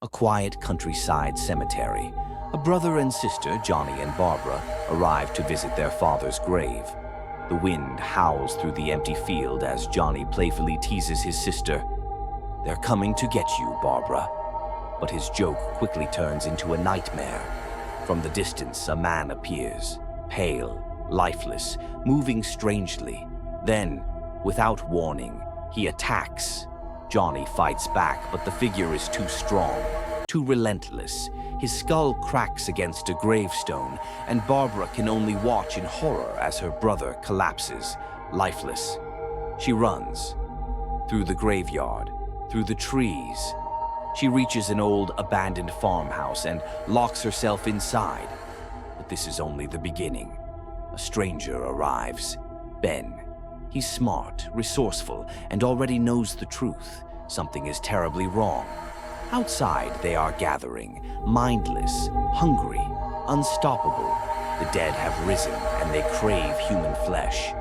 A quiet countryside cemetery. A brother and sister, Johnny and Barbara, arrive to visit their father's grave. The wind howls through the empty field as Johnny playfully teases his sister. "They're coming to get you, Barbara." But his joke quickly turns into a nightmare. From the distance, a man appears, pale, lifeless, moving strangely. Then, without warning, he attacks. Johnny fights back, but the figure is too strong, too relentless. His skull cracks against a gravestone, and Barbara can only watch in horror as her brother collapses, lifeless. She runs. Through the graveyard, through the trees. She reaches an old, abandoned farmhouse and locks herself inside. But this is only the beginning. A stranger arrives. Ben. He's smart, resourceful, and already knows the truth. Something is terribly wrong. Outside, they are gathering, mindless, hungry, unstoppable. The dead have risen, and they crave human flesh.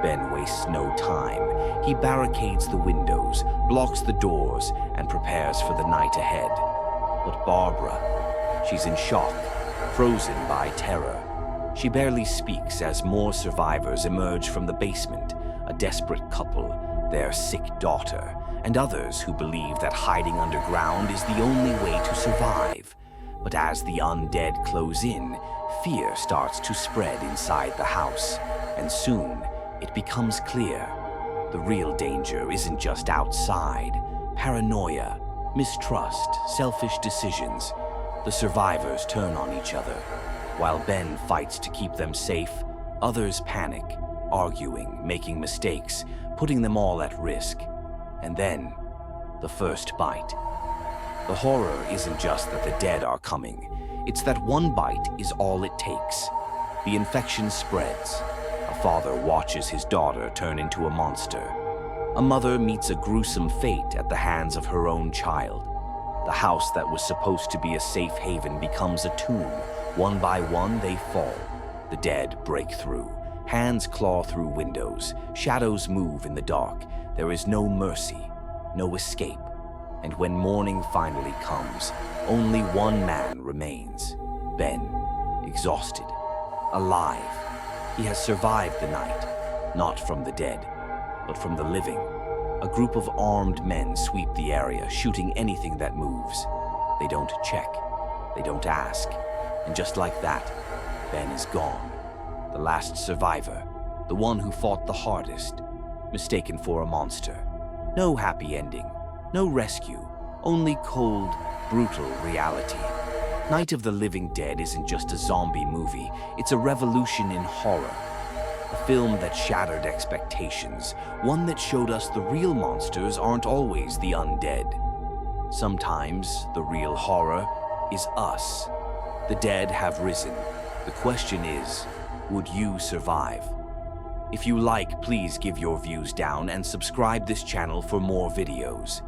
Ben wastes no time. He barricades the windows, blocks the doors, and prepares for the night ahead. But Barbara, she's in shock, frozen by terror. She barely speaks as more survivors emerge from the basement, a desperate couple, their sick daughter, and others who believe that hiding underground is the only way to survive. But as the undead close in, fear starts to spread inside the house, and soon it becomes clear. The real danger isn't just outside. Paranoia, mistrust, selfish decisions. The survivors turn on each other. While Ben fights to keep them safe, others panic, arguing, making mistakes, putting them all at risk. And then, the first bite. The horror isn't just that the dead are coming. It's that one bite is all it takes. The infection spreads. A father watches his daughter turn into a monster. A mother meets a gruesome fate at the hands of her own child. The house that was supposed to be a safe haven becomes a tomb. One by one, they fall. The dead break through. Hands claw through windows. Shadows move in the dark. There is no mercy, no escape. And when morning finally comes, only one man remains. Ben, exhausted, alive. He has survived the night, not from the dead, but from the living. A group of armed men sweep the area, shooting anything that moves. They don't check, they don't ask. And just like that, Ben is gone. The last survivor, the one who fought the hardest, mistaken for a monster. No happy ending, no rescue, only cold, brutal reality. Night of the Living Dead isn't just a zombie movie, it's a revolution in horror. A film that shattered expectations, one that showed us the real monsters aren't always the undead. Sometimes the real horror is us. The dead have risen. The question is, would you survive? If you like, please give your views down and subscribe this channel for more videos.